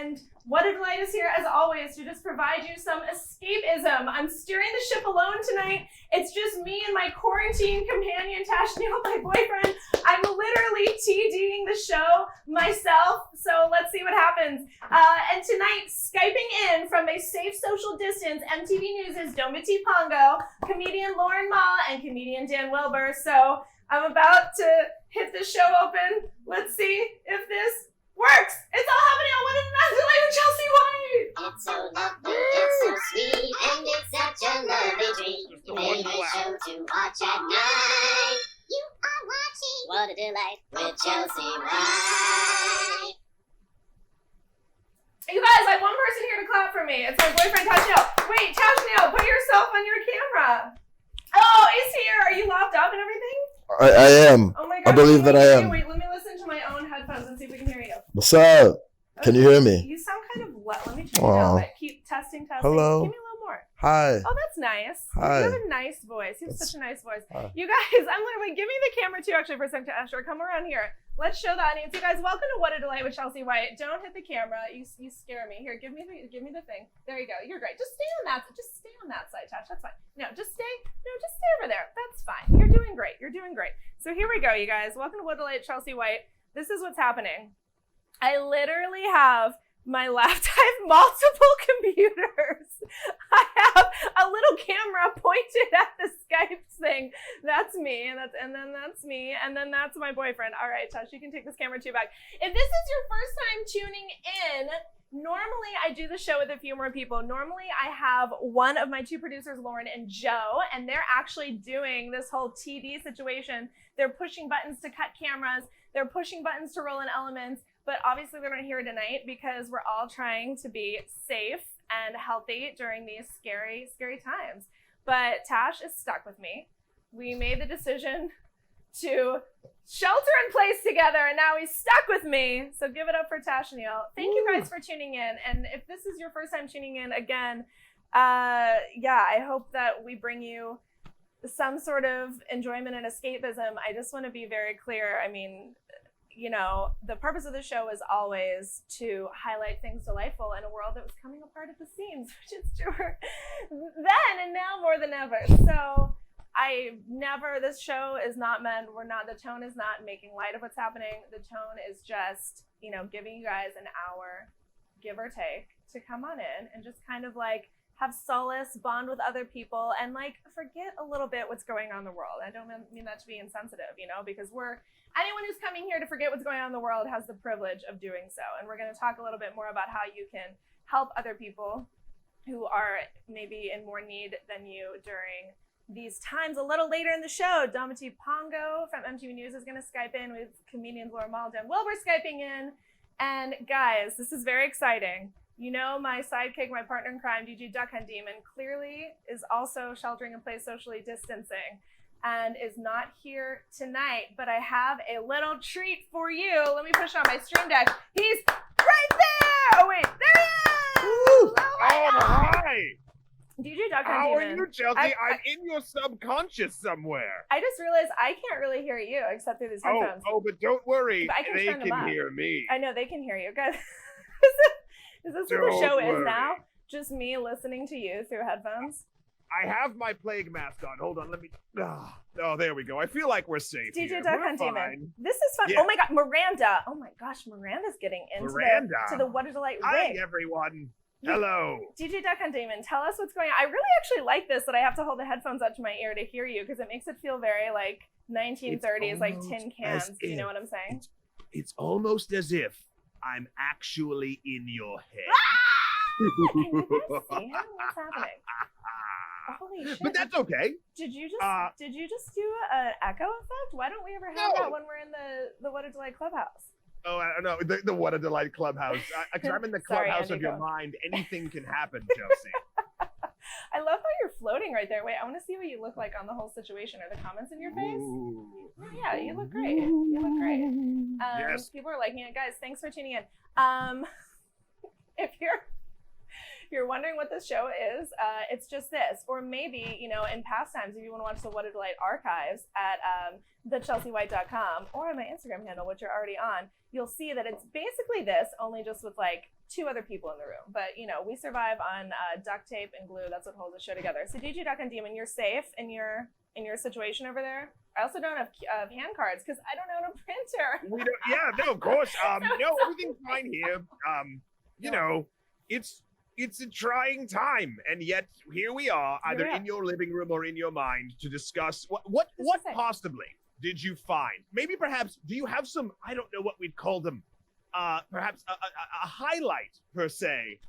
And What a Delight is here, as always, to just provide you some escapism. I'm steering the ship alone tonight. It's just me and my quarantine companion, Tashneel, my boyfriend. I'm literally TDing the show myself, so let's see what happens. And tonight, Skyping in from a safe social distance, MTV News' Dometi Pongo, comedian Lauren Maul, and comedian Dan Wilbur. So I'm about to hit the show open. Let's see if this works. It's all happening on What a Delight with Chelsea White. It's so lovely, it's so sweet, and it's such a lovely dream. Favorite show to watch at night. You are watching What a Delight with Chelsea White. You guys, I have one person here to clap for me. It's my boyfriend, Tashneel. Wait, Tashneel, put yourself on your camera. Oh, he's here. Are you locked up and everything? I am. Oh my God. I believe that I am. Wait, let me listen to my own headphones and see if we can hear you. What's up? Can you hear me? You sound kind of low. Let me turn it down. Keep testing. Hello. Give me a little more. Hi. Oh, that's nice. Hi. You have a nice voice. You have such a nice voice. Hi. You guys, I'm literally, give me the camera too, actually, for a second. Asher, come around here. Let's show the audience. You guys, welcome to What a Delight with Chelsea White. Don't hit the camera. You scare me. Here, give me the thing. There you go. You're great. Just stay on that side, Tash. That's fine. No, just stay over there. That's fine. You're doing great. So here we go, you guys. Welcome to What a Delight, Chelsea White. This is what's happening. I literally have my laptop. I have multiple computers. I have a little camera pointed at the Skype thing. That's me, and then that's me, and then that's my boyfriend. All right, Tash, you can take this camera too back. If this is your first time tuning in, normally I do the show with a few more people. Normally I have one of my two producers, Lauren and Joe, and they're actually doing this whole TD situation. They're pushing buttons to cut cameras. They're pushing buttons to roll in elements. But obviously we're not here tonight because we're all trying to be safe and healthy during these scary, scary times. But Tash is stuck with me. We made the decision to shelter in place together, and now he's stuck with me. So give it up for Tashneel. Thank you guys for tuning in. And if this is your first time tuning in, again, I hope that we bring you some sort of enjoyment and escapism. I just want to be very clear. I mean, you know, the purpose of the show is always to highlight things delightful in a world that was coming apart at the seams, which is truer then and now more than ever. So this show is not meant, the tone is not making light of what's happening. The tone is just, you know, giving you guys an hour, give or take, to come on in and just kind of like have solace, bond with other people, and like forget a little bit what's going on in the world. I don't mean that to be insensitive, you know, because anyone who's coming here to forget what's going on in the world has the privilege of doing so. And we're going to talk a little bit more about how you can help other people who are maybe in more need than you during these times. A little later in the show, Dometi Pongo from MTV News is going to Skype in with comedians Lauren Maul and Wilbur Skyping in. And guys, this is very exciting. You know, my sidekick, my partner in crime, DJ Duck Hunt Demon, clearly is also sheltering in place, socially distancing, and is not here tonight. But I have a little treat for you. Let me push on my stream deck. He's right there! Oh, wait, there he is! Hi! DJ Duck Hunt How Demon. are you, Chelsea? I'm in your subconscious somewhere. I just realized I can't really hear you except through these headphones. Oh, but don't worry. But I can they turn them can up. hear me. I know, they can hear you. Guys, is this what the Don't show worry. is now? Just me listening to you through headphones? I have my plague mask on. Hold on, let me... Oh, there we go. I feel like we're safe DJ here. Duck We're Hunt fine. Demon. This is fun. Yeah. Oh my God, Miranda. Oh my gosh, Miranda's getting into the What a Delight Hi, rig. everyone. Hello. DJ Duck Hunt Demon, tell us what's going on. I really actually like this, that I have to hold the headphones up to my ear to hear you, because it makes it feel very like 1930s, like tin cans. Do you know what I'm saying? It's almost as if I'm actually in your head. Can you guys see him? What's happening? Holy shit. But that's okay. Did you just do an echo effect? Why don't we ever have that when we're in the What a Delight clubhouse? Oh, I don't know. The What a Delight clubhouse. Because I'm in the Sorry, clubhouse of Andy, your go. mind. Anything can happen, Chelsea. I love how you're floating right there. Wait, I want to see what you look like on the whole situation. Are the comments in your face? Ooh. Oh, yeah, you look great. You look great. Yes. People are liking it. Guys, thanks for tuning in. If If you're wondering what this show is, it's just this. Or maybe, you know, in past times, if you want to watch the What a Delight archives at thechelseawhite.com or on my Instagram handle, which you're already on, you'll see that it's basically this, only just with like 2 other people in the room. But, you know, we survive on duct tape and glue. That's what holds the show together. So DJ Duck and Demon, you're safe in your situation over there. I also don't have hand cards because I don't own a printer. We don't, yeah, no, of course. No, everything's fine here. You know, it's a trying time, and yet here we are, either in your living room or in your mind, to discuss what possibly did you find? Maybe perhaps, do you have some, I don't know what we'd call them, perhaps a highlight, per se,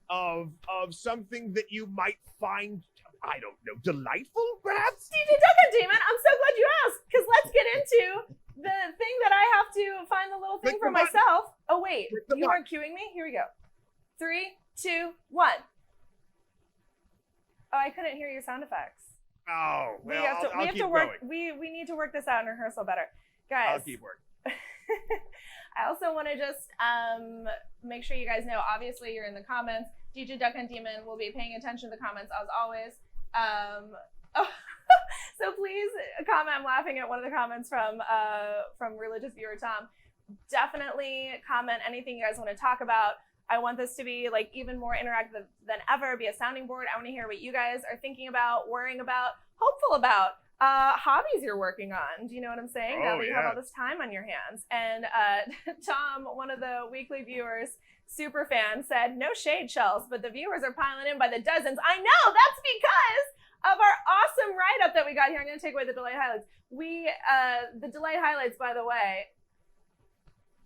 of something that you might find, I don't know, delightful, perhaps? DJ Duck and Demon, I'm so glad you asked, because let's get into the thing that I have to find the little thing for myself. Oh, wait, you aren't cueing me? Here we go. 3, 2, 1. Oh, I couldn't hear your sound effects. Oh, well, we have to work. We need to work this out in rehearsal better, guys. I'll keep working. I also want to just make sure you guys know. Obviously, you're in the comments. DJ Duck and Demon will be paying attention to the comments as always. So please comment. I'm laughing at one of the comments from religious viewer Tom. Definitely comment anything you guys want to talk about. I want this to be like even more interactive than ever, be a sounding board. I want to hear what you guys are thinking about, worrying about, hopeful about, hobbies you're working on. Do you know what I'm saying? Now that you have all this time on your hands. And Tom, one of the weekly viewers, super fan, said, no shade, Shells, but the viewers are piling in by the dozens. I know, that's because of our awesome write-up that we got here. I'm going to take away the Delight highlights. The Delight highlights, by the way,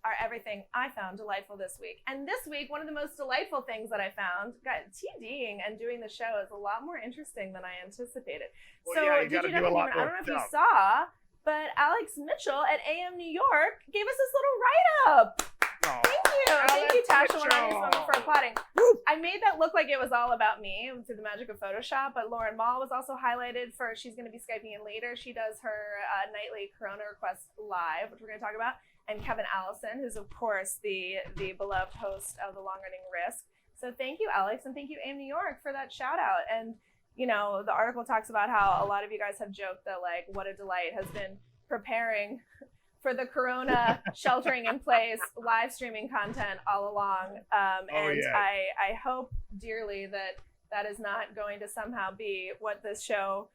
are everything I found delightful this week. And this week, one of the most delightful things that I found, guys, TDing and doing the show is a lot more interesting than I anticipated. Well, so, yeah, I don't know if you saw, but Alex Mitchell at AM New York gave us this little write-up. Oh, Thank you, Tasha, for applauding. I made that look like it was all about me through the magic of Photoshop, but Lauren Maul was also highlighted for, she's going to be Skyping in later. She does her nightly Corona Request Live, which we're going to talk about. And Kevin Allison, who's of course the beloved host of the Long Running Risk. So thank you, Alex, and thank you, AIM New York, for that shout out. And you know, the article talks about how a lot of you guys have joked that like What a Delight has been preparing for the Corona sheltering in place live streaming content all along. I hope dearly that is not going to somehow be what this show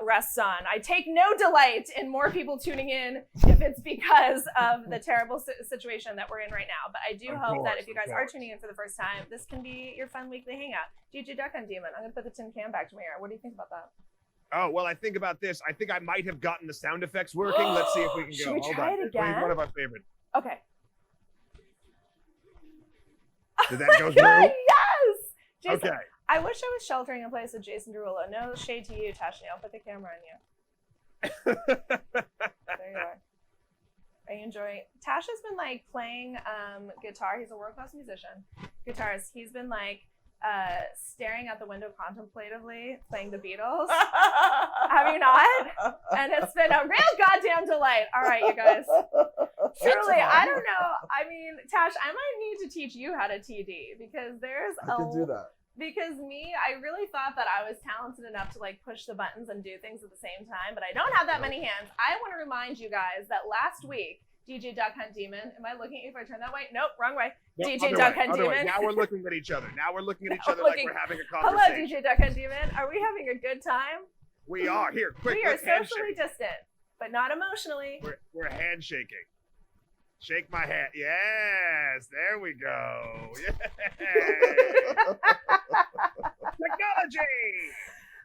rests on. I take no delight in more people tuning in if it's because of the terrible situation that we're in right now. But I do hope that if you guys are tuning in for the first time, this can be your fun weekly hangout. DJ Duck and Demon, I'm going to put the tin can back to my ear. What do you think about that? Oh, well, I think about this. I think I might have gotten the sound effects working. Let's see if we can go. Should we try it again? One of our favorites. Okay. Did that go through? Yes! Jason, okay. I wish I was sheltering in place with Jason Derulo. No shade to you, Tashney. I'll put the camera on you. There you are. Are you enjoying? Tasha's been like playing guitar. He's a world-class musician. Guitarist. He's been like staring out the window contemplatively, playing the Beatles. Have you not? And it's been a real goddamn delight. All right, you guys. Truly, I don't know. I mean, Tash, I might need to teach you how to TD because there's I can do that. Because I really thought that I was talented enough to like push the buttons and do things at the same time, but I don't have that many hands. I want to remind you guys that last week, DJ Duck Hunt Demon, am I looking at you if I turn that way? Nope, wrong way. No, DJ Duck Hunt Demon. Now we're looking at each other. Now we're looking at each other like we're having a conversation. Hello, DJ Duck Hunt Demon. Are we having a good time? We are. Here, quick, we are let's socially distant, but not emotionally. We're handshaking. Shake my hand. Yes, there we go. Yes. Technology.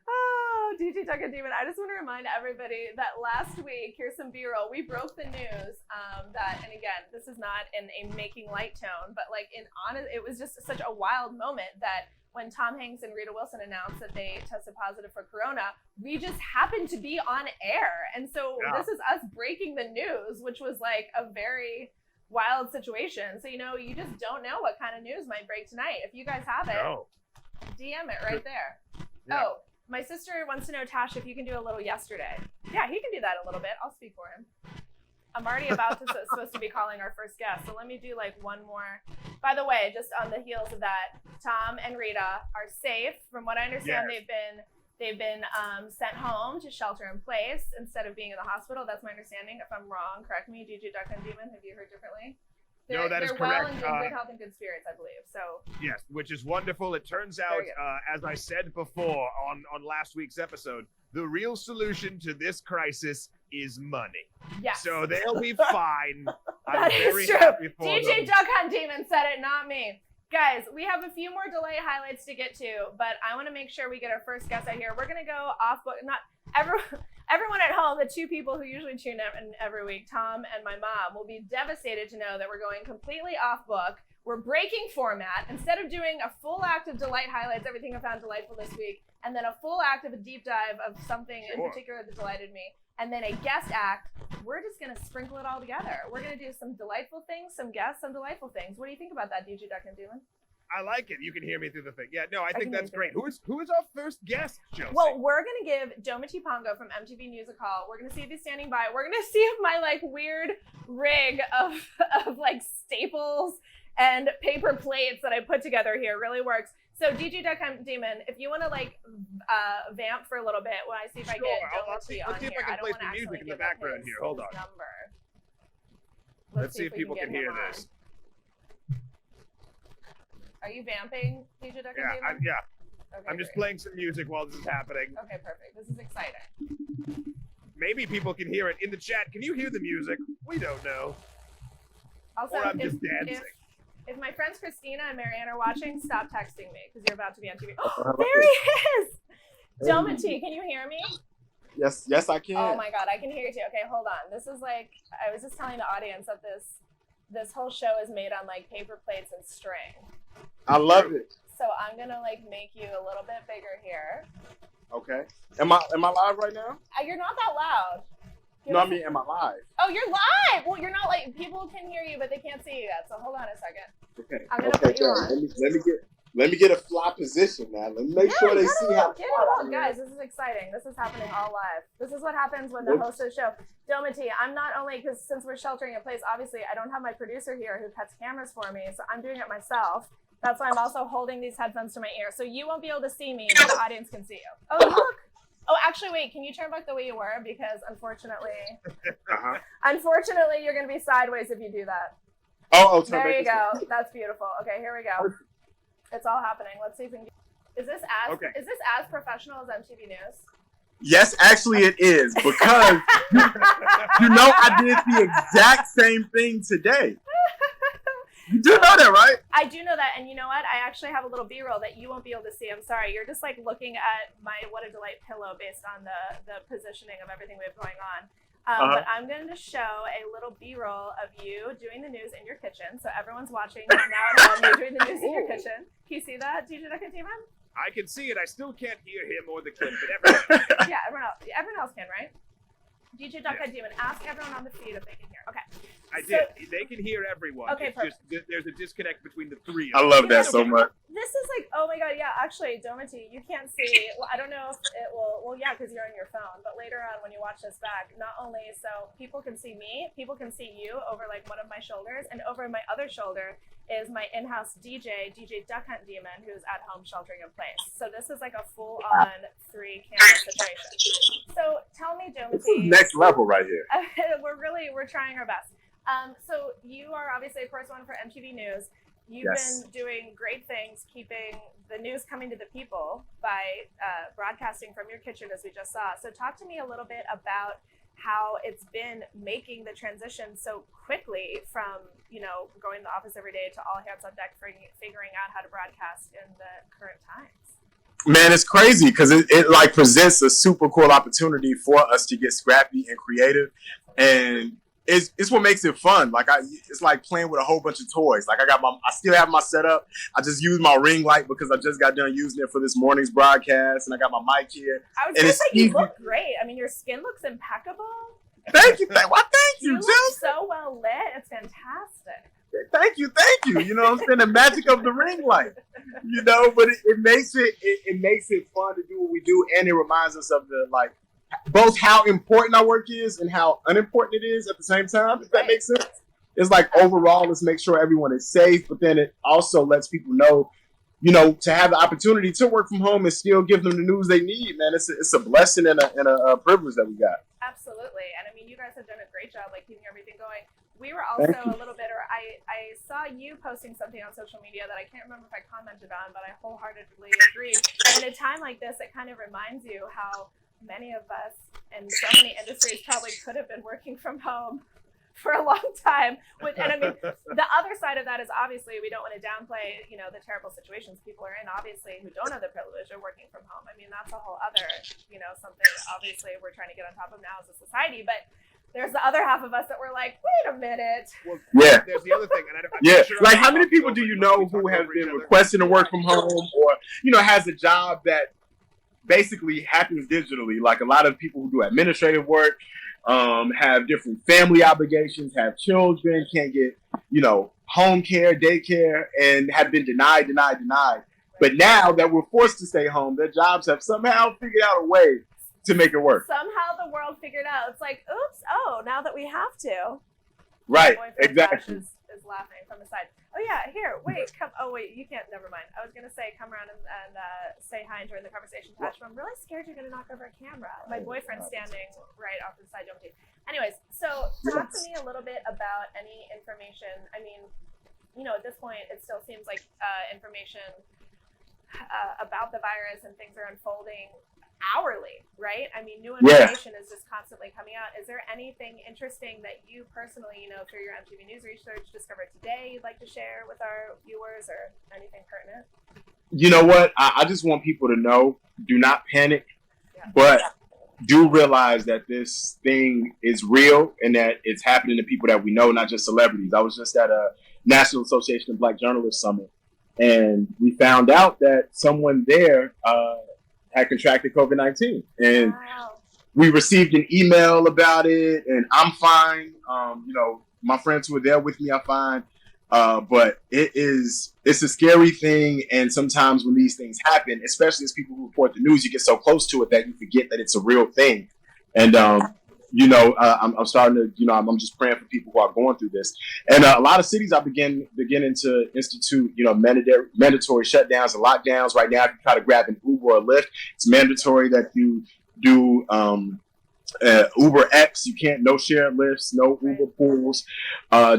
Oh, DJ Duck and Demon. I just want to remind everybody that last week, here's some B-roll. We broke the news that, and again, this is not in a making light tone, but like it was just such a wild moment that when Tom Hanks and Rita Wilson announced that they tested positive for Corona, we just happened to be on air. And so This is us breaking the news, which was like a very wild situation. So, you know, you just don't know what kind of news might break tonight. If you guys have it, DM it right there. Yeah. Oh, my sister wants to know, Tash, if you can do a little yesterday. Yeah, he can do that a little bit. I'll speak for him. I'm already supposed to be calling our first guest, so let me do like one more. By the way, just on the heels of that, Tom and Rita are safe. From what I understand, Yes. they've been sent home to shelter in place instead of being in the hospital. That's my understanding. If I'm wrong, correct me. DJ Duck and Demon, have you heard differently? No, that is they're well correct. and in good health and good spirits, I believe. So Yes, which is wonderful. It turns out, as I said before on last week's episode, the real solution to this crisis is money. yes. So they'll be fine. I'm That very is true. happy for DJ them. Duck Hunt Demon said it, not me. Guys, we have a few more delay highlights to get to, but I want to make sure we get our first guest out here. We're going to go off book. Not everyone at home, the two people who usually tune in every week, Tom and my mom, will be devastated to know that we're going completely off book. We're breaking format. Instead of doing a full act of delight highlights, everything I found delightful this week, and then a full act of a deep dive of something in particular that delighted me, and then a guest act, we're just going to sprinkle it all together. We're going to do some delightful things, some guests, some delightful things. What do you think about that, DJ Duck and Demon? I like it. You can hear me through the thing. Yeah, no, I think can that's hear you great. Who is our first guest, Chelsea? Well, we're going to give Dometi Pongo from MTV News a call. We're going to see if he's standing by. We're going to see if my like weird rig of like staples and paper plates that I put together here really works. So DJ Duck and Demon, if you want to like vamp for a little bit while I see if I get let's see on if here. I can play some music in the background here. Hold on. Let's see if people can hear this. Are you vamping, DJ Duck and Yeah, Demon? Okay, I'm just great. playing some music while this is happening. Okay, perfect. This is exciting. Maybe people can hear it in the chat. Can you hear the music? We don't know. Also, Or I'm just dancing. If my friends Christina and Marianne are watching, stop texting me because you're about to be on TV. Oh, there he is! Dometi, can you hear me? Yes, I can. Oh my god, I can hear you too. Okay, hold on. This is like, I was just telling the audience that this whole show is made on like paper plates and string. I love it. So I'm gonna like make you a little bit bigger here. Okay. Am I live right now? You're not that loud. No, I mean, am I live? Oh, you're live. Well, you're not like people can hear you, but they can't see you yet. So hold on a second. Okay. I'm gonna put you on. Let me get a fly position now. Let me make sure they see how. Get it on, guys. This is exciting. This is happening all live. This is what happens when the host of the show. Dometi, I'm not only because since we're sheltering in place, obviously I don't have my producer here who cuts cameras for me, so I'm doing it myself. That's why I'm also holding these headphones to my ear, so you won't be able to see me, but the audience can see you. Oh, look. Oh, actually, wait. Can you turn back the way you were? Because unfortunately, you're going to be sideways if you do that. Oh, there you go. That's beautiful. Okay, here we go. It's all happening. Let's see if we can. Is this as professional as MTV News? Yes, actually it is, because you know I did the exact same thing today. You do know that, right? I do know that, and you know what? I actually have a little B-roll that you won't be able to see. I'm sorry. You're just like looking at my What a Delight pillow based on the positioning of everything we have going on. But I'm going to show a little B-roll of you doing the news in your kitchen. So everyone's watching now at home. You're doing the news in your kitchen. Can you see that, DJ Duck and Demon? I can see it. I still can't hear him or the kid, but everyone. Yeah, everyone else can, right? DJ Duck and Demon, ask everyone on the feed if they can hear. Okay. I did. They can hear everyone. Okay, it's just there's a disconnect between the three of I them. love that so much. This is like, oh my god, yeah, actually, Dometi, you can't see. Well, I don't know if it will, well, yeah, because you're on your phone, but later on when you watch this back, not only so people can see me, people can see you over like one of my shoulders, and over my other shoulder is my in-house DJ Duck Hunt Demon, who's at home sheltering in place. So this is like a full-on 3-camera situation. So tell me, Dometi. This is next level right here. We're trying our best. So you are obviously a correspondent for MTV News. You've been doing great things, keeping the news coming to the people by broadcasting from your kitchen, as we just saw. So talk to me a little bit about how it's been making the transition so quickly from, going to the office every day to all hands on deck, figuring out how to broadcast in the current times. Man, it's crazy because it like presents a super cool opportunity for us to get scrappy and creative, and it's what makes it fun. Like it's like playing with a whole bunch of toys. Like I still have my setup. I just use my ring light because I just got done using it for this morning's broadcast, and I got my mic here. I was just like, you look great. I mean, your skin looks impeccable. Thank you. Thank you, You look so well lit. It's fantastic. Thank you. You know what I'm saying? The magic of the ring light. But it makes it fun to do what we do, and it reminds us of the both how important our work is and how unimportant it is at the same time, if that makes sense. It's like overall, let's make sure everyone is safe, but then it also lets people know, to have the opportunity to work from home and still give them the news they need, man. It's a blessing and a privilege that we got. Absolutely. And I mean, you guys have done a great job, like keeping everything going. We were also a little bit, or I saw you posting something on social media that I can't remember if I commented on, but I wholeheartedly agreed. And at a time like this, it kind of reminds you how many of us in so many industries probably could have been working from home for a long time. And I mean, the other side of that is obviously we don't want to downplay, the terrible situations people are in, obviously, who don't have the privilege of working from home. I mean, that's a whole other, something obviously we're trying to get on top of now as a society. But there's the other half of us that were like, wait a minute. Well, there's the other thing. And I'm sure like how many people do you know who have been requesting to work from home or, has a job that basically happens digitally? Like a lot of people who do administrative work, have different family obligations, have children, can't get, home care, daycare, and have been denied. But now that we're forced to stay home, their jobs have somehow figured out a way to make it work. Somehow the world figured out. It's like, oops, now that we have to. Right, exactly. Is laughing from the side. Oh yeah, here, wait, come. Oh wait, you can't. Never mind. I was gonna say come around and say hi and join the conversation, Touch, but I'm really scared you're gonna knock over a camera. My boyfriend's standing right off to the side. Dometi. Anyways, so talk to me a little bit about any information. I mean, at this point, it still seems like information about the virus and things are unfolding hourly, right? I mean, new information is just constantly coming out. Is there anything interesting that you personally, through your MTV News research, discovered today you'd like to share with our viewers, or anything pertinent? You know what? I just want people to know, do not panic, but do realize that this thing is real and that it's happening to people that we know, not just celebrities. I was just at a National Association of Black Journalists Summit, and we found out that someone there had contracted COVID-19, and we received an email about it, and I'm fine. My friends who were there with me are fine. But it's a scary thing. And sometimes when these things happen, especially as people who report the news, you get so close to it that you forget that it's a real thing. And, I'm starting to, I'm just praying for people who are going through this. And a lot of cities are beginning to institute, mandatory shutdowns and lockdowns. Right now, if you try to grab an Uber or Lyft, it's mandatory that you do Uber X. You can't, no shared lifts, no Uber pools,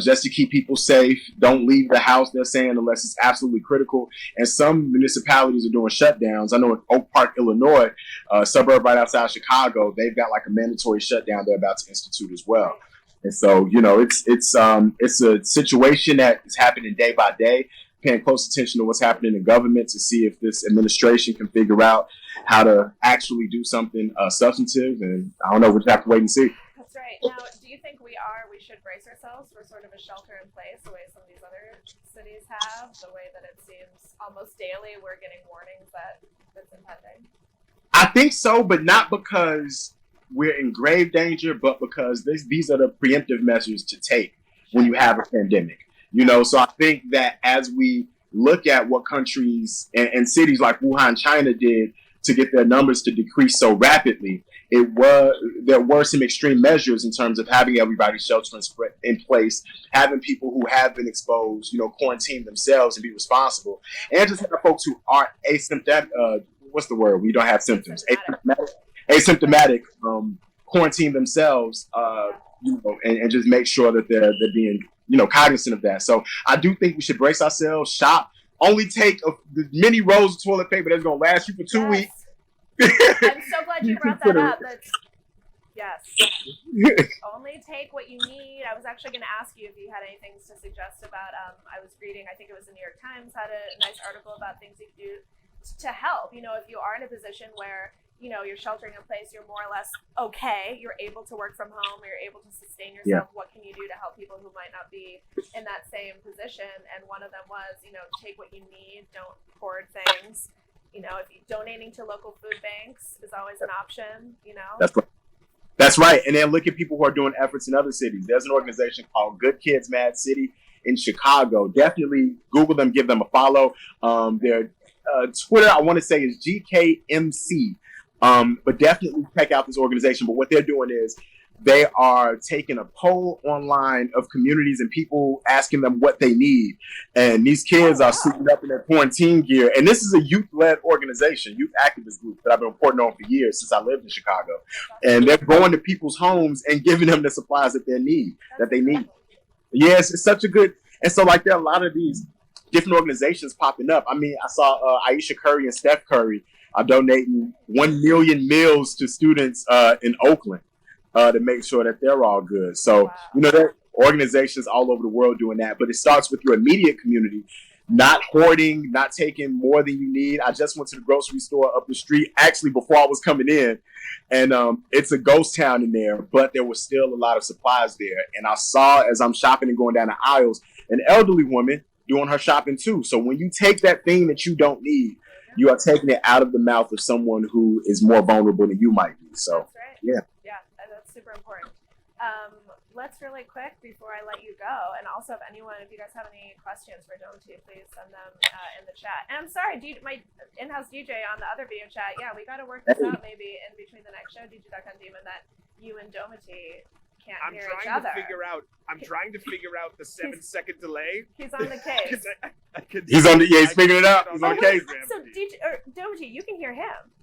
just to keep people safe. Don't leave the house, they're saying, unless it's absolutely critical. And some municipalities are doing shutdowns. I know in Oak Park, Illinois, a suburb right outside Chicago, they've got like a mandatory shutdown they're about to institute as well. And so, it's a situation that is happening day by day. Paying close attention to what's happening in government to see if this administration can figure out how to actually do something substantive. And I don't know, we'll just have to wait and see. That's right. Now, do you think we should brace ourselves for sort of a shelter in place, the way some of these other cities have, the way that it seems almost daily we're getting warnings that it's impending? I think so, but not because we're in grave danger, but because these are the preemptive measures to take when you have a pandemic. So I think that as we look at what countries and cities like Wuhan, China did to get their numbers to decrease so rapidly, there were some extreme measures in terms of having everybody shelter in place, having people who have been exposed, quarantine themselves and be responsible, and just have folks who aren't asymptomatic. What's the word? We don't have symptoms. Asymptomatic quarantine themselves, and just make sure that they're being cognizant of that. So I do think we should brace ourselves, shop, only take the many rolls of toilet paper that's going to last you for 2 weeks. I'm so glad you brought that up. Yes. Only take what you need. I was actually going to ask you if you had anything to suggest about, I was reading, I think it was the New York Times had a nice article about things you can do to help. If you are in a position where you're sheltering in place, you're more or less okay, you're able to work from home, you're able to sustain yourself. What can you do to help people who might not be in that same position? And one of them was, take what you need, don't hoard things. If donating to local food banks is always an option, That's right. And then look at people who are doing efforts in other cities. There's an organization called Good Kids Mad City in Chicago. Definitely Google them, give them a follow. Their Twitter, I want to say, is GKMC. But definitely check out this organization. But what they're doing is they are taking a poll online of communities and people asking them what they need. And these kids are suiting up in their quarantine gear. And this is a youth-led organization, youth activist group that I've been reporting on for years since I lived in Chicago. And they're going to people's homes and giving them the supplies that they need. Yes, it's such a good. And so like there are a lot of these different organizations popping up. I mean, I saw Aisha Curry and Steph Curry are donating 1 million meals to students in Oakland. To make sure that they're all good. So, there are organizations all over the world doing that, but it starts with your immediate community, not hoarding, not taking more than you need. I just went to the grocery store up the street, actually, before I was coming in, and it's a ghost town in there, but there was still a lot of supplies there. And I saw, as I'm shopping and going down the aisles, an elderly woman doing her shopping too. So when you take that thing that you don't need, you are taking it out of the mouth of someone who is more vulnerable than you might be. So, yeah. Super important. Let's really quick before I let you go, and also if you guys have any questions for Dometi, please send them in the chat. And I'm sorry, my in-house DJ on the other video chat, we got to work this out maybe in between the next show, DJ.com Demon, that you and Dometi can't hear each other. I'm trying to figure out the 7-second delay. He's on the case. He's figuring it out. He's on the case. So Dometi, you can hear him.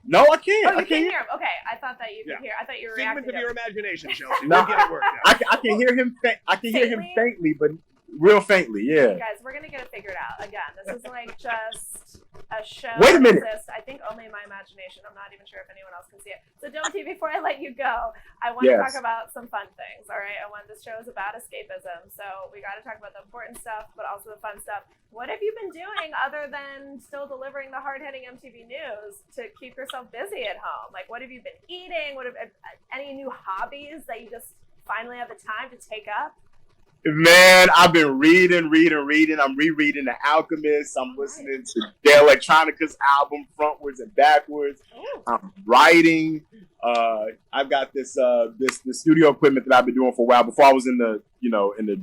No, I can't. Oh, you can't hear him. Okay, I thought that you could hear. I thought you were reacting. Figment of your imagination, Chelsea. No, we'll get it worked out. I can hear him. I can hear him faintly, but real faintly. Yeah. Guys, we're gonna get it figured out. Again, this is like just a show. Wait a minute. I think only in my imagination. I'm not even sure if anyone else can see it. So Dometi, before I let you go, I want to talk about some fun things. All right. This show is about escapism, so we got to talk about the important stuff, but also the fun stuff. What have you been doing other than still delivering the hard-hitting MTV news to keep yourself busy at home? Like, what have you been eating? Any new hobbies that you just finally have the time to take up? Man, I've been reading. I'm rereading The Alchemist. I'm listening to the Electronica's album frontwards and backwards. Ooh. I'm writing. I've got this studio equipment that I've been doing for a while. Before I was in the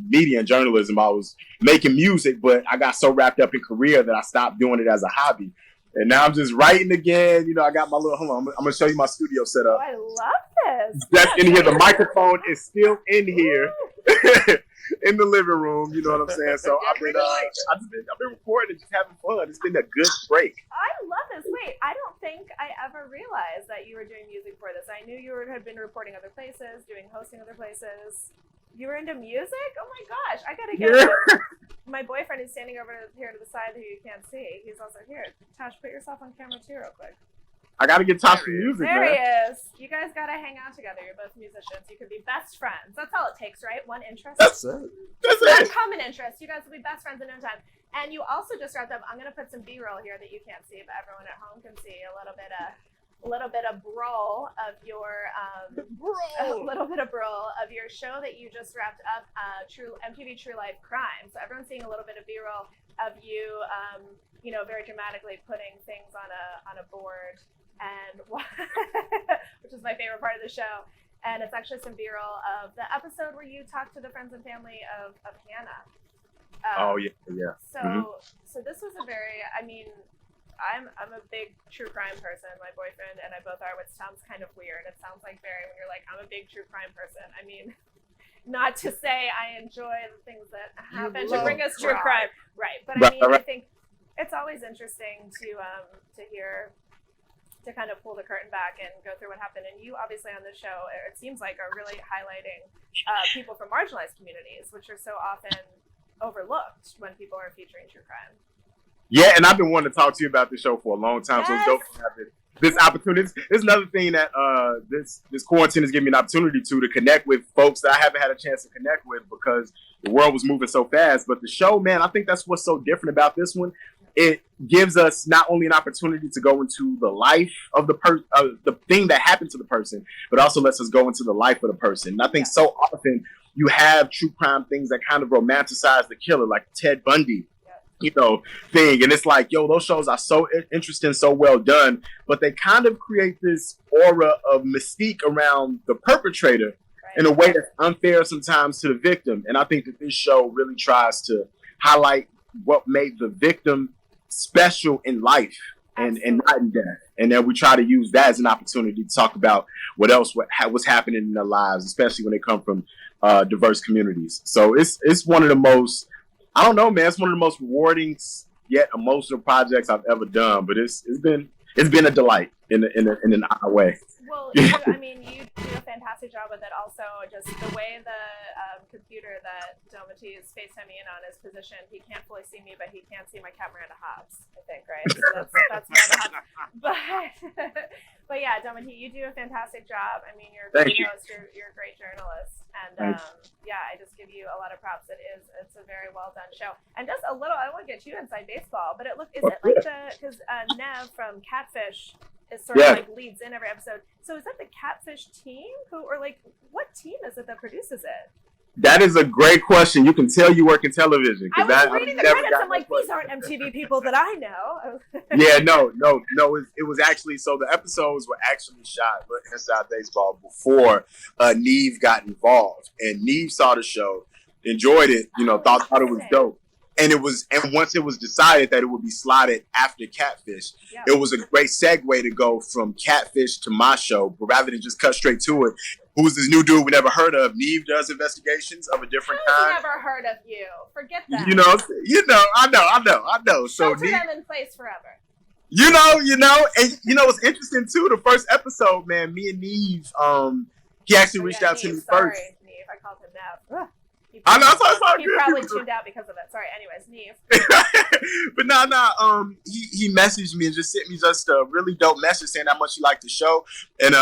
media and journalism, I was making music, but I got so wrapped up in career that I stopped doing it as a hobby. And now I'm just writing again. I got my little. Hold on, I'm gonna show you my studio setup. Oh, I love this. That's in here. The microphone is still in here. In the living room, you know what I'm saying? So I've been recording and just having fun. It's been a good break. I love this. Wait, I don't think I ever realized that you were doing music for this. I knew you had been reporting other places, hosting other places. You were into music? Oh my gosh, I gotta get my boyfriend is standing over here to the side who you can't see. He's also here. Tash, put yourself on camera too real quick. I gotta get Tosh some music, there man. He is. You guys gotta hang out together. You're both musicians. You could be best friends. That's all it takes, right? One interest. That's it. One common interest. You guys will be best friends in no time. And you also just wrapped up. I'm gonna put some B-roll here that you can't see, but everyone at home can see a little bit of brol of your show that you just wrapped up. MTV True Life Crime. So everyone's seeing a little bit of B-roll of you, very dramatically putting things on a board. And which is my favorite part of the show, and it's actually some B-roll of the episode where you talked to the friends and family of Hannah. So this was I'm a big true crime person. My boyfriend and I both are, which sounds kind of weird. It sounds like Barry when you're like, I'm a big true crime person. I mean, not to say I enjoy the things that happen to bring us true crime, right? But I think it's always interesting to hear. To kind of pull the curtain back and go through what happened. And you obviously on this show, it seems like, are really highlighting people from marginalized communities, which are so often overlooked when people are featuring true crime. Yeah, and I've been wanting to talk to you about this show for a long time, so it's dope to have this opportunity. This is another thing that this quarantine has given me an opportunity to connect with folks that I haven't had a chance to connect with because the world was moving so fast. But the show, man, I think that's what's so different about this one. It gives us not only an opportunity to go into the life of the thing that happened to the person, but also lets us go into the life of the person. And I think so often you have true crime things that kind of romanticize the killer, like Ted Bundy, thing. And it's like, those shows are so interesting, so well done, but they kind of create this aura of mystique around the perpetrator in a way that's unfair sometimes to the victim. And I think that this show really tries to highlight what made the victim special in life and not in death. And then we try to use that as an opportunity to talk about what's happening in their lives, especially when they come from diverse communities. So it's one of the most, I don't know, man, it's one of the most rewarding yet emotional projects I've ever done. But it's been a delight in an odd way. Well, you do a fantastic job with it. Also, just the way the computer that Dometi is FaceTiming in on is positioned. He can't fully see me, but he can see my cat Miranda Hobbs, I think, right? So that's Miranda Hobbs. But yeah, Dometi, you do a fantastic job. I mean, you're a great host. You're a great journalist. And yeah, I just give you a lot of props. It's a very well done show. And just a little, I don't want to get you inside baseball, but is it like because Nev from Catfish is sort of like leads in every episode. So is that the Catfish team what team is it that produces it? That is a great question. You can tell you work in television. I was reading the credits. I'm like, these aren't MTV people that I know. Yeah, no. It was actually, so the episodes were actually shot inside baseball before Neve got involved, and Neve saw the show, enjoyed it, thought it was dope. And once it was decided that it would be slotted after Catfish, it was a great segue to go from Catfish to my show, but rather than just cut straight to it. Who's this new dude we never heard of? Neve does investigations of a different kind. Never heard of you. Forget that. I know. So Shelter them in place forever. And what's interesting too, the first episode, man, me and Neve, he actually reached out to me first. Sorry, Neve, I called him Nev. I know, so he probably tuned out because of it. Sorry, anyways, Neve. But he messaged me and just sent me just a really dope message saying how much he liked the show. And,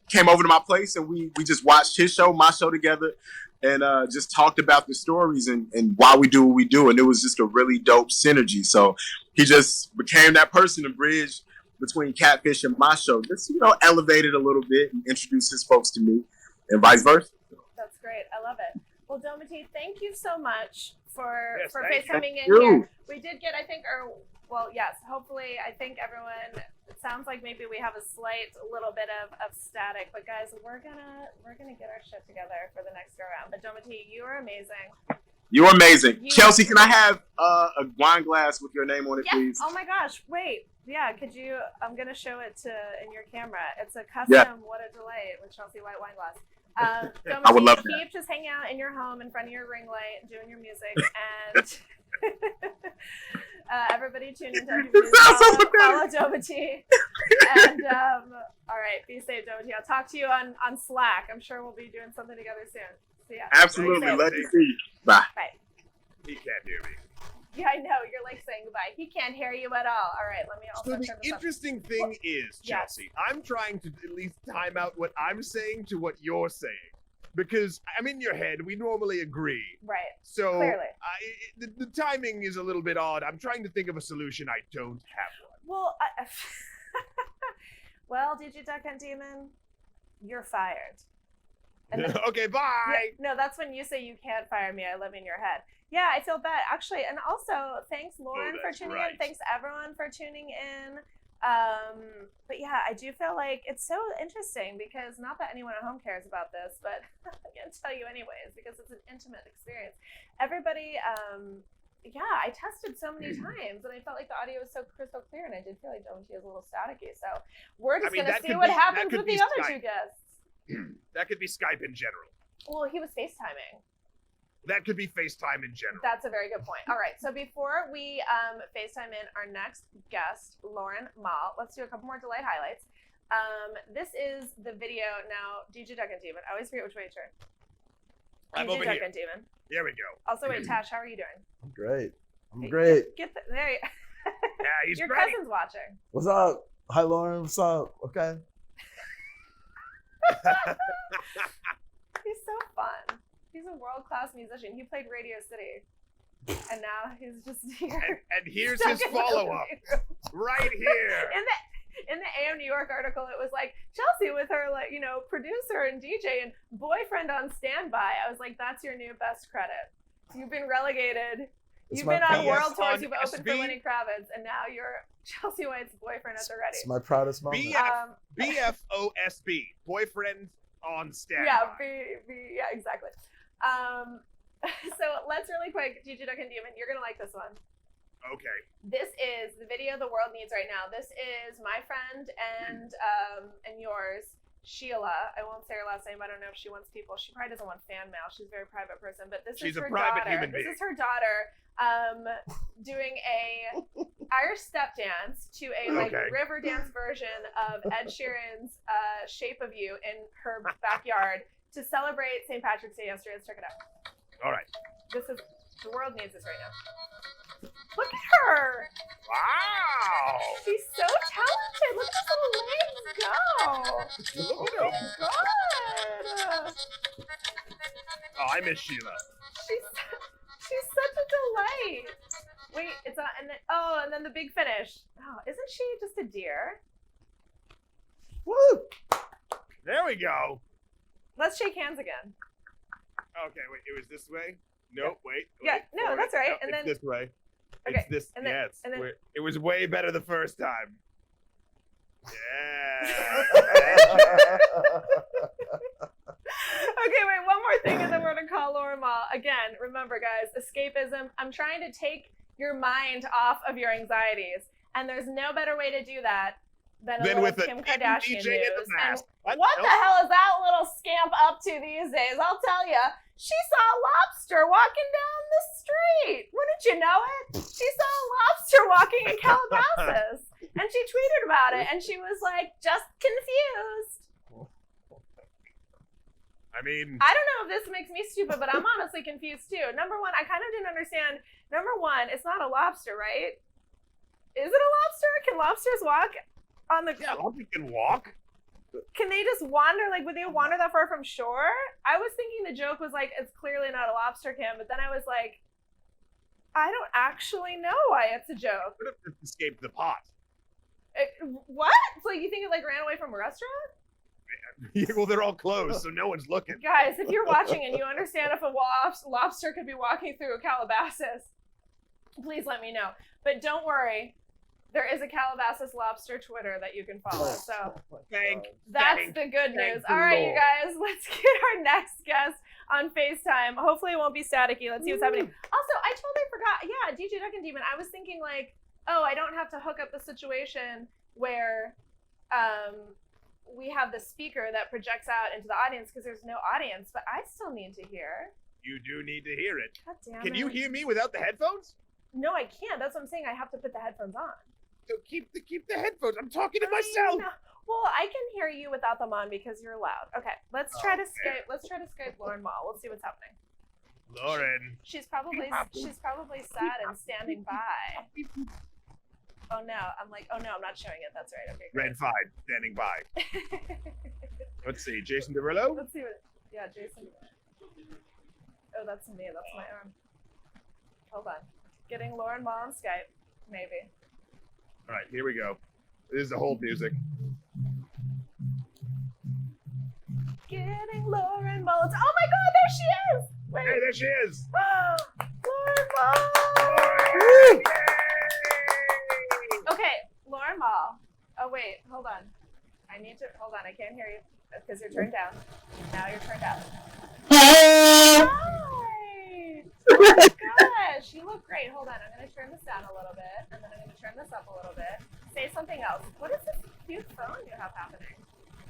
came over to my place and we just watched his show, my show together, and just talked about the stories and why we do what we do. And it was just a really dope synergy. So he just became that person to bridge between Catfish and my show. Just, elevated a little bit and introduced his folks to me and vice versa. That's great. I love it. Well, Dometi, thank you so much for FaceTiming in you. here. We did get, hopefully, I think everyone, it sounds like maybe we have a little bit of static, but guys, we're gonna get our shit together for the next go round. But Dometi, you are amazing. You're amazing. Chelsea, can I have a wine glass with your name on it, please? Oh my gosh, wait. Yeah, could you, I'm gonna show it in your camera. It's a custom What a Delight with Chelsea White wine glass. Dometi, I would love that. Keep just hanging out in your home in front of your ring light, doing your music, and everybody tune in to MTV. Follow Dometi. And all right, be safe, Dometi. I'll talk to you on Slack. I'm sure we'll be doing something together soon. See ya. Absolutely. Love to see you. Bye. Bye. He can't hear me. Yeah, I know. You're like saying goodbye. He can't hear you at all. All right, let me also So turn the this up. interesting thing is, Chelsea, I'm trying to at least time out what I'm saying to what you're saying. Because I'm in your head. We normally agree. Right. So clearly. The timing is a little bit odd. I'm trying to think of a solution. I don't have one. Well, well, did you duck and demon? You're fired. And then, Okay, bye. no, that's when you say you can't fire me. I live in your head. Yeah, I feel bad. Actually, and also, thanks, Lauren, for tuning in. Thanks, everyone, for tuning in. But yeah, I do feel like it's so interesting because not that anyone at home cares about this, but I'm going to tell you anyways because it's an intimate experience. Everybody, I tested so many times and I felt like the audio was so crystal clear and I did feel like Dometi is a little staticky. So we're just going to see what happens with the other two guests. That could be Skype in general. Well, he was FaceTiming. That could be FaceTime in general. That's a very good point. All right, so before we FaceTime in our next guest, Lauren Maul, let's do a couple more Delight highlights. This is the video. Now, DJ Duck and Demon. I always forget which way to turn. I'm over Duck here. and Demon. There we go. Also, wait, Tash, how are you doing? I'm great. Great. There you Yeah, he's Your great. cousin's watching. What's up? Hi, Lauren. What's up? Okay. He's so fun. He's a world-class musician. He played Radio City. And now he's just here. And here's his follow-up. Right here. In the AM New York article, it was like, Chelsea with her, producer and DJ and boyfriend on standby. I was like, that's your new best credit. You've been relegated. You've been on world tours. You've opened for Lenny Kravitz. And now you're Chelsea White's boyfriend at the ready. It's my proudest moment. BFOSB. Boyfriend on standby. Yeah, exactly. So let's really quick, DJ Duck and Demon, you're going to like this one. Okay. This is the video the world needs right now. This is my friend and yours, Sheila. I won't say her last name. I don't know if she wants people. She probably doesn't want fan mail. She's a very private person. But this She's is a her private daughter. human being. This is her daughter doing a Irish step dance to a river dance version of Ed Sheeran's "Shape of You" in her backyard to celebrate St. Patrick's Day yesterday. Let's check it out. All right. This is the world needs this right now. Look at her. Wow. She's so talented. Look at those legs go. Look Oh at my her. god. Oh, I miss Sheila. She's such a delight. Wait, it's on, and then the big finish. Oh, isn't she just a dear? Woo! There we go. Let's shake hands again. Okay, wait. It was this way. Nope. Wait. Yeah, no, forward. that's right. No, And it's then this way. Okay, It's this. and then- Yes. and then- It was way better the first time. Yeah. Okay, wait, one more thing and then we're gonna call Lauren Maul. Again, remember guys, escapism. I'm trying to take your mind off of your anxieties. And there's no better way to do that than a Then little with a Kim Kardashian DJ in the news. mask. And what the hell is that little scamp up to these days? I'll tell you. She saw a lobster walking down the street. Wouldn't you know it? She saw a lobster walking in Calabasas. And she tweeted about it. And she was like, just confused. I mean, I don't know if this makes me stupid, but I'm honestly confused too. Number one, I kind of didn't understand. Number one, it's not a lobster, right? Is it a lobster? Can lobsters walk on the... yeah, lobsters can walk. Can they just wander? Like, would they wander that far from shore? I was thinking the joke was like, it's clearly not a lobster, Kim. But then I was like, I don't actually know why it's a joke. Could have escaped the pot. What? So you think it like ran away from a restaurant? Well, they're all closed, so no one's looking. Guys, if you're watching and you understand if a lobster could be walking through a Calabasas, please let me know. But don't worry, there is a Calabasas lobster Twitter that you can follow. So that's the good news. All right, you guys, let's get our next guest on FaceTime. Hopefully it won't be staticky. Let's see what's happening. Also, I totally forgot. Yeah, DJ Duck and Demon. I was thinking like, oh, I don't have to hook up the situation where we have the speaker that projects out into the audience because there's no audience, but I still need to hear. You do need to hear it. God damn Can it. you hear me without the headphones? No, I can't. That's what I'm saying. I have to put the headphones on. So keep the headphones. I'm talking to myself. No. Well, I can hear you without them on because you're loud. Okay, let's try to Skype. Let's try to Skype Lauren Maul. Let's see what's happening. Lauren. She's probably sad and standing by. Oh no, I'm not showing it. That's right. Okay. Great. Red 5, standing by. Let's see, Jason Derulo? Let's see what. Yeah, Jason. Oh, that's me. That's my arm. Hold on. Getting Lauren Maul on Skype. Maybe. All right, here we go. This is the whole music. Getting Lauren Maul. Oh my God, there she is! Wait. Hey, there she is! Lauren Maul! Lauren! Okay, Lauren Maul. Oh wait, hold on. I need to hold on. I can't hear you because you're turned down. Now you're turned up. Hey! Hi! Oh my gosh, you look great. Hold on, I'm gonna turn this down a little bit, and then I'm gonna turn this up a little bit. Say something else. What is this cute phone you have happening?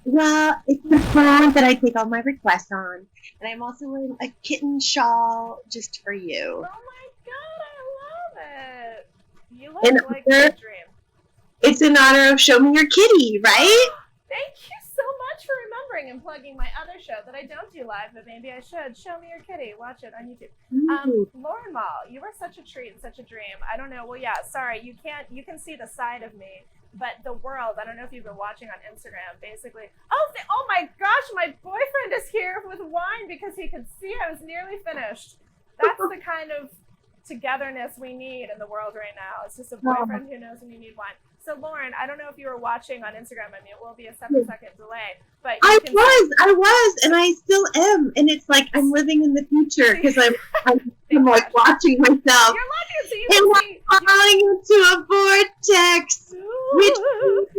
Well, it's the phone that I take all my requests on. And I'm also wearing a kitten shawl just for you. Oh my god, I love it. You look And like her- a dream. It's in honor of Show Me Your Kitty, right? Thank you so much for remembering and plugging my other show that I don't do live, but maybe I should. Show Me Your Kitty. Watch it on YouTube. Lauren Maul, you are such a treat and such a dream. I don't know. Well, yeah, sorry. You can see the side of me, but the world, I don't know if you've been watching on Instagram, basically. Oh my gosh, my boyfriend is here with wine because he could see I was nearly finished. That's the kind of togetherness we need in the world right now. It's just a boyfriend who knows when you need wine. So Lauren, I don't know if you were watching on Instagram. I mean, it will be a 7-second delay, but I was, and I still am. And it's like I'm living in the future because I'm Oh I'm my like gosh. watching myself. You're lucky so you And can I'm see. falling into a vortex. Which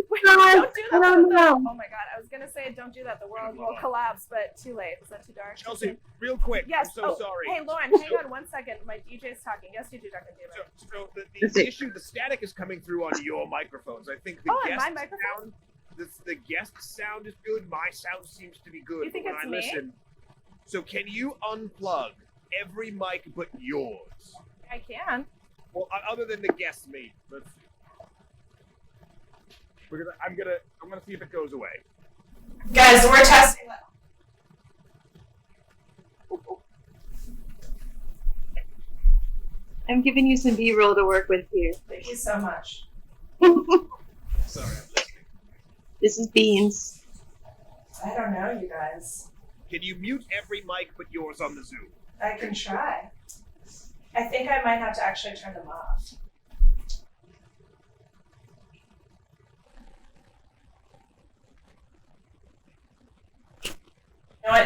Wait, God, don't do that. I don't know. Oh my god, I was gonna say don't do that. The world will collapse, but too late. Is that too dark? Chelsea, real quick. Yes. I'm so sorry. Hey, Lauren, hang on 1 second. My DJ's talking. Yes, you do, Dr. Demon. So the issue, the static is coming through on your microphones. I think the and guest my microphone? sound, the guest sound is good. My sound seems to be good. You think but when it's I me? listen, so can you unplug every mic but yours? I can. Well, other than the guest me. Let's see. I'm gonna see if it goes away. Guys, we're testing that. I'm giving you some B-roll to work with here. Thank you so much. Sorry, I'm listening. This is Beans. I don't know, you guys. Can you mute every mic but yours on the Zoom? I can try. I think I might have to actually turn them off.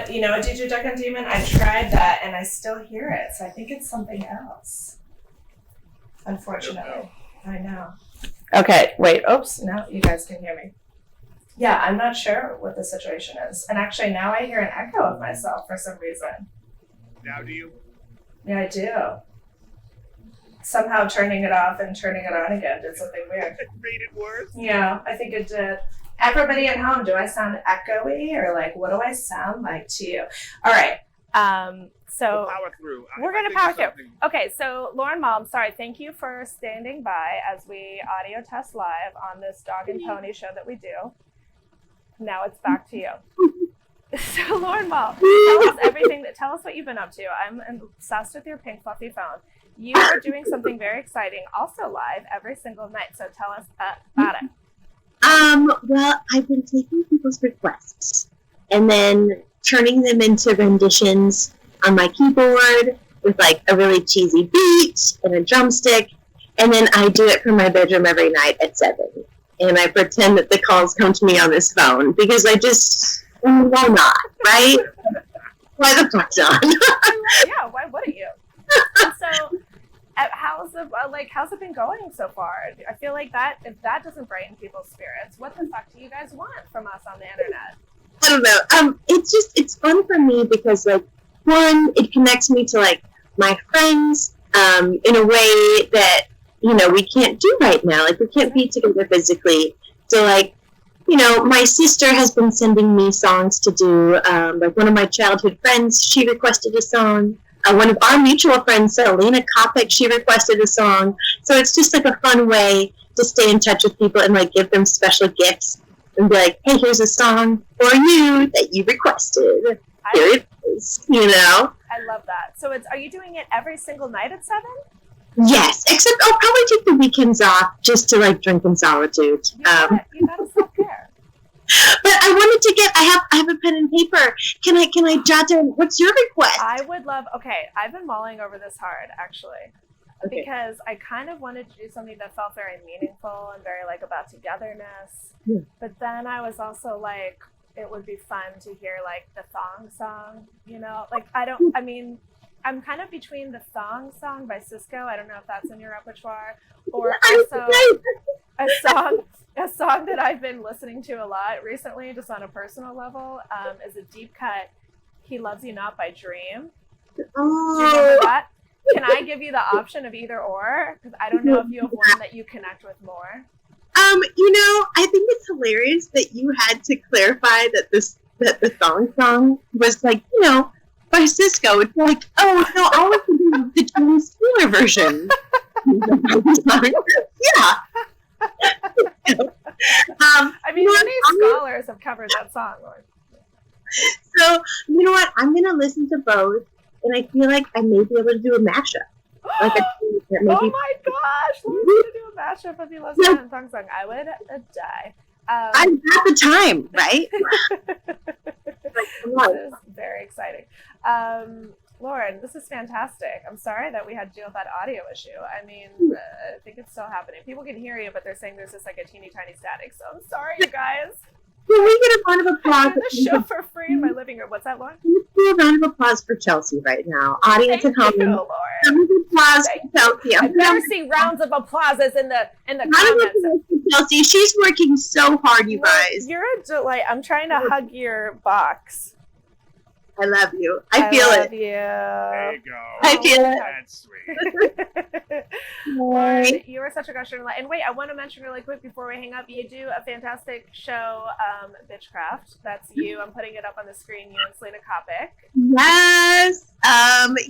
You know what, DJ Duck and Demon? I tried that and I still hear it, so I think it's something else. Unfortunately. I know. Okay, wait, oops, now you guys can hear me. Yeah, I'm not sure what the situation is. And actually now I hear an echo of myself for some reason. Now do you? Yeah, I do. Somehow turning it off and turning it on again did something weird. It made it worse. Yeah, I think it did. Everybody at home, do I sound echoey or like what do I sound like to you? All right. So We'll power through. we're I gonna think power through. something- Okay, so Lauren Mom, sorry, thank you for standing by as we audio test live on this dog and pony show that we do. Now it's back to you. So Lauren Mom, tell us everything. Tell us what you've been up to. I'm obsessed with your pink fluffy phone. You are doing something very exciting, also live every single night. So tell us about it. Well, I've been taking people's requests and then turning them into renditions on my keyboard with like a really cheesy beat and a drumstick. And then I do it from my bedroom every night at 7. And I pretend that the calls come to me on this phone because I just, why not, right? Why the fuck not? Yeah, why wouldn't you? And so, how's it been going so far? I feel like that if that doesn't brighten people's spirits, what the fuck do you guys want from us on the internet? I don't know. It's fun for me because like, one, it connects me to like my friends, in a way that, you know, we can't do right now. Like we can't be together physically. So like, you know, my sister has been sending me songs to do. Like one of my childhood friends, she requested a song. One of our mutual friends, Selena Kopic, she requested a song. So it's just like a fun way to stay in touch with people and like give them special gifts and be like, hey, here's a song for you that you requested. Here it is, you know? I love that. So are you doing it every single night at 7? Yes, except I'll probably take the weekends off just to like drink in solitude. You gotta self-care. But I wanted to get. I have a pen and paper. Can I jot down? What's your request? I would love. Okay, I've been mulling over this hard actually, because I kind of wanted to do something that felt very meaningful and very like about togetherness. Yeah. But then I was also like, it would be fun to hear like the thong song. You know, like I'm kind of between the thong song by Cisco. I don't know if that's in your repertoire, or also a song that I've been listening to a lot recently, just on a personal level, is a deep cut, He Loves You Not by Dream. Do you remember that? Can I give you the option of either or? Because I don't know if you have one that you connect with more. You know, I think it's hilarious that you had to clarify that the thong was like, you know, by Cisco. It's like, oh no, I was thinking of the James Taylor version. Yeah. I mean, many scholars have covered that song. So, you know what? I'm going to listen to both, and I feel like I may be able to do a mashup. Like Oh my gosh! We're going to do a mashup of You Loves You Not and Song. I would die. I've got the time, right? This is very exciting. Lauren, this is fantastic. I'm sorry that we had to deal with that audio issue. I mean, I think it's still happening. People can hear you, but they're saying there's just like a teeny tiny static. So I'm sorry, you guys. Can we get a round of applause? I do the show for free in my living room. What's that, Lauren? Let's do a round of applause for Chelsea right now. Audience at Thank you, home. Lauren. Round of applause for Chelsea. I've never seen rounds of applauses in the Round of comments. applause for Chelsea. She's working so hard, you guys. You're a delight. I'm trying to hug your box. I love you. I feel love it. you. There you go. I feel it. That's sweet. Lauren, you are such a gush and light. And wait, I want to mention really quick before we hang up, you do a fantastic show, Bitchcraft. That's you. I'm putting it up on the screen. You and Selena Kopic. Yes.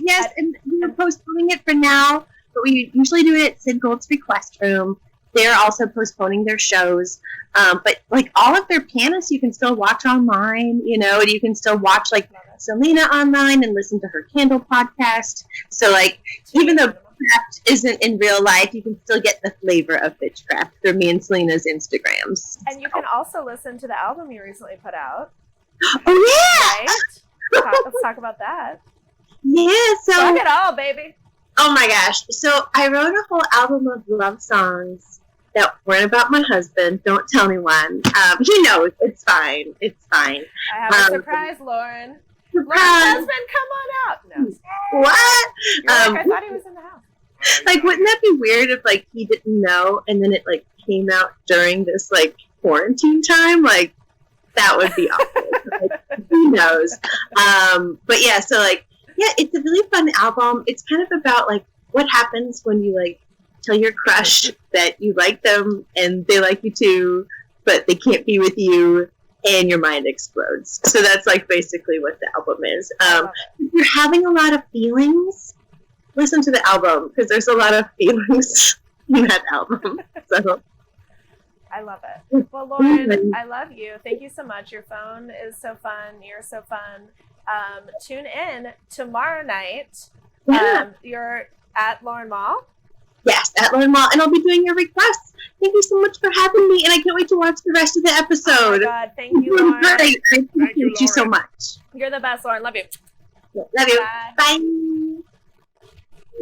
Yes, and we're postponing it for now, but we usually do it at Sid Gold's request room. They're also postponing their shows. But like all of their panelists you can still watch online, you know, and you can still watch like Selena online and listen to her Candle podcast. So like even though Bitchcraft isn't in real life, you can still get the flavor of Bitchcraft through me and Selena's Instagrams. And you can also listen to the album you recently put out. Oh yeah! Right? Let's talk about that. Yeah, so Talk it all, baby. oh my gosh. So I wrote a whole album of love songs that weren't about my husband. Don't tell anyone. He knows. It's fine. It's fine. I have a surprise, Lauren. Lauren's Surprise! husband, come on out. No. What? You're like, I thought he was in the house. Like, wouldn't that be weird if, like, he didn't know and then it, like, came out during this, like, quarantine time? Like, that would be awful. Like, who knows? But yeah, so, like, yeah, it's a really fun album. It's kind of about, like, what happens when you, like, tell your crush that you like them and they like you too, but they can't be with you and your mind explodes. So that's, like, basically what the album is. If you're having a lot of feelings, listen to the album because there's a lot of feelings in that album. So I love it. Well, Lauren, I love you. Thank you so much. Your phone is so fun. You're so fun. Tune in tomorrow night. yeah. You're at Lauren Maul. Yes, at Lauren Mall, and I'll be doing your requests. Thank you so much for having me, and I can't wait to watch the rest of the Oh my episode. God, thank you, You're doing Lauren. great. I appreciate you so Lauren. much. You're the best, Lauren. Love you. Love you. Bye. Bye.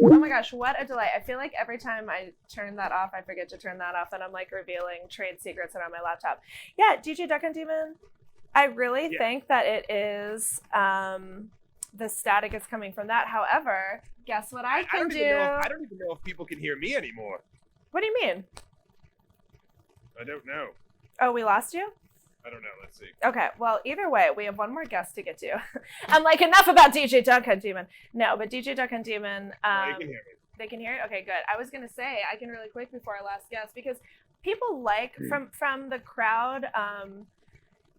Oh my gosh, what a delight. I feel like every time I turn that off, I forget to turn that off, and I'm like revealing trade secrets that are on my laptop. Yeah, DJ Duck and Demon, I really think that it is, the static is coming from that. However, guess what I can do? I don't even know if people can hear me anymore. What do you mean? I don't know. Oh, we lost you? I don't know. Let's see. Okay, well, either way, we have one more guest to get to. I'm like, enough about DJ Duck and Demon. No, but DJ Duck and Demon, No, you can hear me. they can hear it? Okay, good. I was going to say, I can really quick before our last guest, because people like, from the crowd,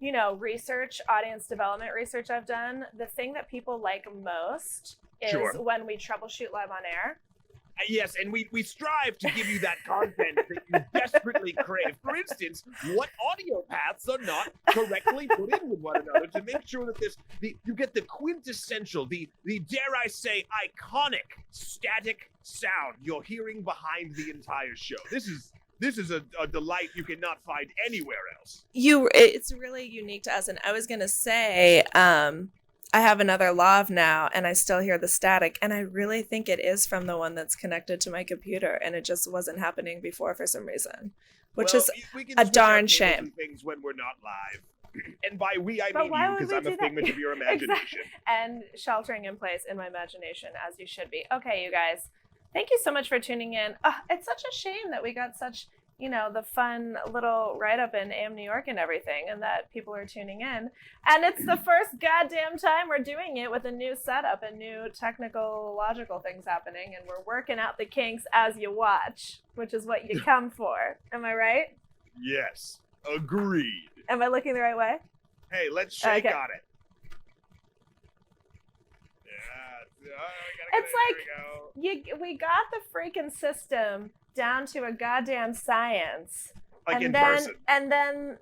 you know, research, audience development research I've done, the thing that people like most is Sure. when we troubleshoot live on air. Yes, and we strive to give you that content that you desperately crave. For instance, what audio paths are not correctly put in with one another to make sure that you get the quintessential, the dare I say iconic static sound you're hearing behind the entire show. This is a delight you cannot find anywhere else. It's really unique to us, and I was gonna say, I have another lav now, and I still hear the static, and I really think it is from the one that's connected to my computer, and it just wasn't happening before for some reason, which is we can a switch darn out cables shame. and things when we're not live, and by we I But mean why you would because we I'm do a that? figment of your imagination. Exactly. And sheltering in place in my imagination, as you should be. Okay, you guys, thank you so much for tuning in. It's such a shame that we got such, you know, the fun little write-up in AM New York and everything, and that people are tuning in. And it's the first goddamn time we're doing it with a new setup and new technical, logical things happening, and we're working out the kinks as you watch, which is what you come for. Am I right? Yes, agreed. Am I looking the right way? Hey, let's shake Okay. on it. Yeah, It's we got the freaking system down to a goddamn science. like and in then person. and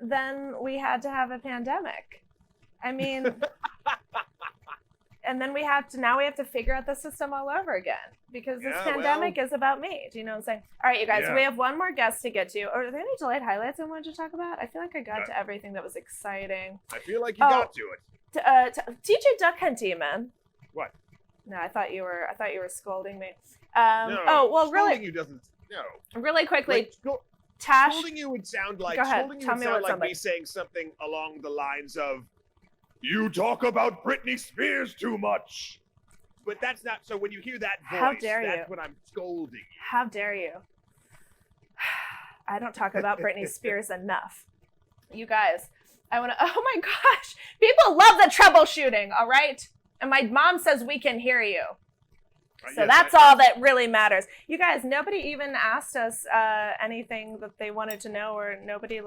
then we had to have a pandemic. I mean, and then we have to figure out the system all over again, because this Yeah, pandemic is about me. Do you know what I'm saying? All right, you guys, Yeah. we have one more guest to get to. Or are there any delayed highlights I wanted to talk about? I feel like I got to everything that was exciting. I feel like you got to it. DJ Duck Hunt Demon. What? No, I thought you were scolding me. No, Oh well, scolding really, you doesn't. No. really quickly. Like, Tash, Scolding you would sound like Go ahead. scolding you Tell would me sound what like something. me saying something along the lines of, "You talk about Britney Spears too much." But that's not. So when you hear that voice, How dare that's you. when I'm scolding you. how dare you? I don't talk about Britney Spears enough. You guys, I want to. Oh my gosh, people love the troubleshooting. All right, and my mom says we can hear you. So Yes, that's all that really matters. You guys, nobody even asked us anything that they wanted to know, or nobody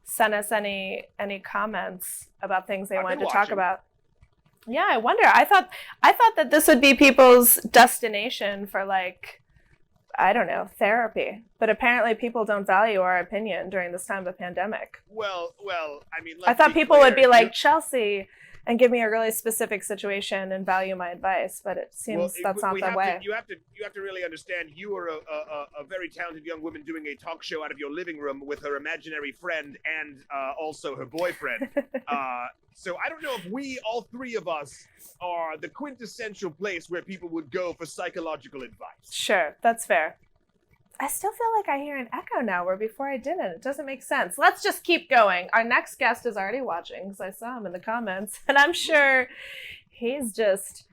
sent us any comments about things they I've wanted been to talk watching. about. Yeah, I wonder. I thought that this would be people's destination for I don't know, therapy. But apparently people don't value our opinion during this time of pandemic. Well, I mean, I let's thought be people would clear. be like, Chelsea, and give me a really specific situation and value my advice, but it seems that's not the way. You have to really understand. You are a very talented young woman doing a talk show out of your living room with her imaginary friend and also her boyfriend. So I don't know if we, all three of us, are the quintessential place where people would go for psychological advice. Sure, that's fair. I still feel like I hear an echo now where before I didn't. It doesn't make sense. Let's just keep going. Our next guest is already watching because I saw him in the comments, and I'm sure he's just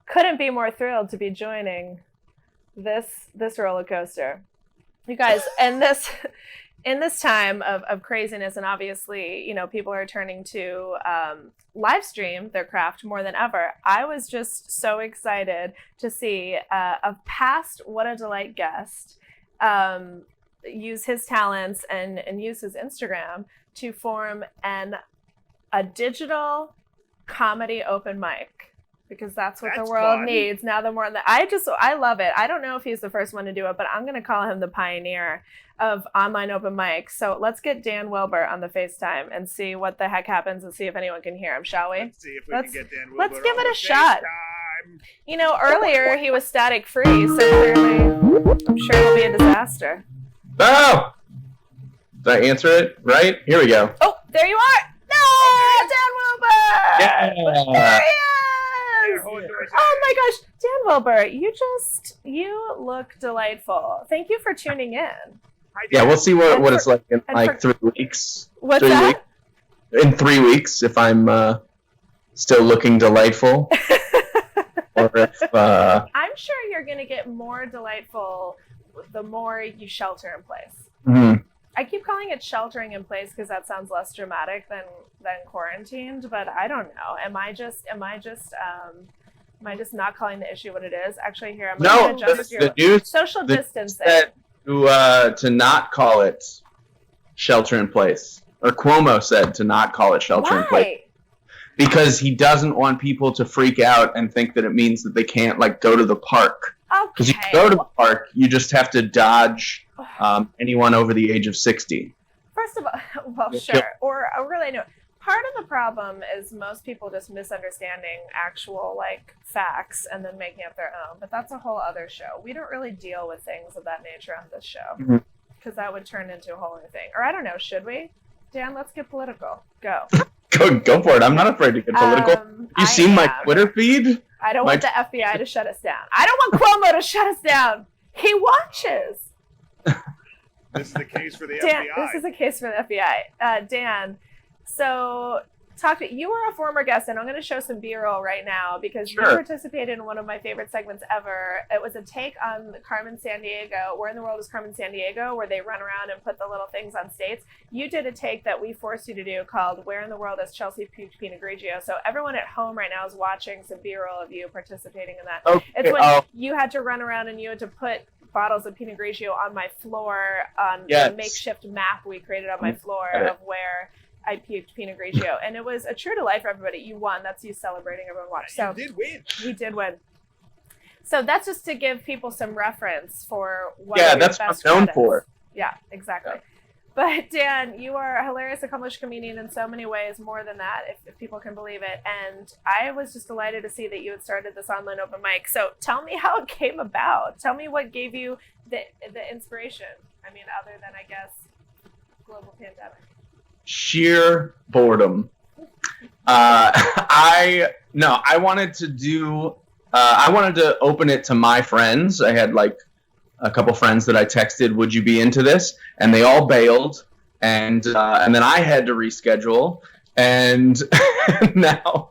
couldn't be more thrilled to be joining this roller coaster. You guys, and in this time of craziness, and obviously, people are turning to live stream their craft more than ever. I was just so excited to see a past What a Delight guest use his talents and use his Instagram to form a digital comedy open mic, because that's what That's the world fun. needs now. The more that I love it. I don't know if he's the first one to do it, but I'm going to call him the pioneer of online open mic. So let's get Dan Wilbur on the FaceTime and see what the heck happens and see if anyone can hear him, shall we? Let's see if we Let's- can get Dan Wilbur let's give on it a the shot. FaceTime. Earlier he was static free, so clearly I'm sure it'll be a disaster. Oh! Did I answer it right? Here we go. Oh, there you are! No! Dan Wilbur! There Yeah. he is! Hold yours. Oh my gosh, Dan Wilbur, you look delightful. Thank you for tuning in. Hi, Yeah, Dan. we'll see what And it's for- like in and like for- 3 weeks. What's 3 that? weeks. In 3 weeks, if I'm still looking delightful, or if I'm sure you're going to get more delightful the more you shelter in place. mhm. I keep calling it sheltering in place because that sounds less dramatic than quarantined, but I don't know. Am I just not calling the issue what it is? Actually, here I'm No, going to adjust the your news social the distancing. said to not call it shelter in place, or Cuomo said to not call it shelter in place, Why? because he doesn't want people to freak out and think that it means that they can't go to the park. Because Okay. you go to the park, you just have to dodge anyone over the age of 60. First of all, well, You'll sure. Or really, no. Part of the problem is most people just misunderstanding actual facts and then making up their own. But that's a whole other show. We don't really deal with things of that nature on this show Mhm. because that would turn into a whole other thing. Or I don't know. Should we? Dan, let's get political. Go. Go for it. I'm not afraid to get political. You seen my Twitter feed? I don't want the FBI to shut us down. I don't want Cuomo to shut us down. He watches. This is the case for the Dan, FBI. this is a case for the FBI. Dan, so you were a former guest, and I'm going to show some B-roll right now because you Sure. participated in one of my favorite segments ever. It was a take on Carmen Sandiego, Where in the World is Carmen Sandiego, where they run around and put the little things on states. You did a take that we forced you to do called Where in the World is Chelsea Pinot Grigio. So everyone at home right now is watching some B-roll of you participating in that. Okay. It's when you had to run around and you had to put bottles of Pinot Grigio on my floor on Yes. the makeshift map we created on my floor Got it. of where I peaked Pinot Grigio. And it was a true delight for everybody. You won. That's you celebrating. Everyone watched. So You did win. we did win. So that's just to give people some reference for what Yeah, are your that's what best I'm known credits. for. Yeah, exactly. But Dan, you are a hilarious, accomplished comedian in so many ways, more than that, if people can believe it. And I was just delighted to see that you had started this online open mic. So tell me how it came about. Tell me what gave you the inspiration. I mean, other than, I guess, global pandemic. Sheer boredom. I wanted to do. I wanted to open it to my friends. I had a couple friends that I texted, "Would you be into this?" And they all bailed, and then I had to reschedule. And now